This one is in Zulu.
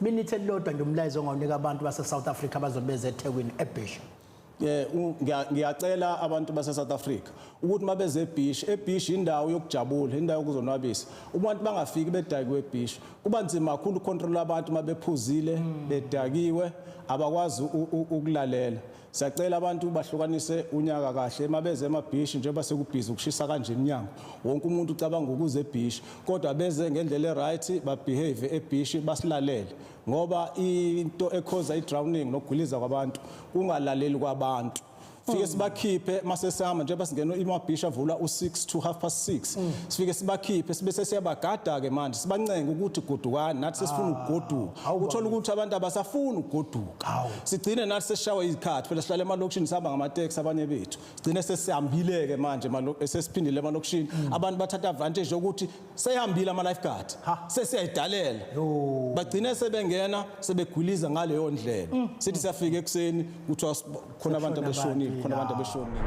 minute elilodwa nje umlayezo ongawunika abantu base South Africa bazobeze eThekwini eBhishi. Ngiyacela abantu base South Africa ukuthi mabeze eBhishi indawo yokujabula, indawo yokuzonwabisa. Umuntu bangafiki bedakiwe eBhishi. Kuba nzima kakhulu ukontrola abantu mabephuzile, bedakiwe, abakwazi ukulalela. Siyacela abantu bahlukanise unyaka kahle mabeze emabhishi njengoba sekubhizi ukushisa kanje iminyango. Wonke umuntu ucabanga ukuze eBhishi, kodwa beze ngendlela eright, babehave eBhishi basilalele. Ngoba into ekhoza idrowning nokugwiliza kwabantu kungalaleli kwabantu. Sifike sibakhiphe mase sihamba njengoba singena imabhishi avula u6 to 6:30. Sifike sibakhiphe sibese siyabagada ke manje sibancenge ukuthi godukani nathi sesifuna ukugoduka. Uthola ukuthi abantu abasafuna ukugoduka. Sigcine nathi seshawa izikhathi phela sihlala emalokishini sihamba ngamateksi abanye bethu. Sigcine sesihambile ke manje sesiphindile emalokishini. Abantu bathatha advantage ukuthi seyihambile ama lifeguard. Sesiyayidalela. Bagcine sebengena sebegwiliza ngaleyo ndlela. Sithi siyafika ekseni kuthiwa khona abantu abeshonile. Khona abantu abeshonile.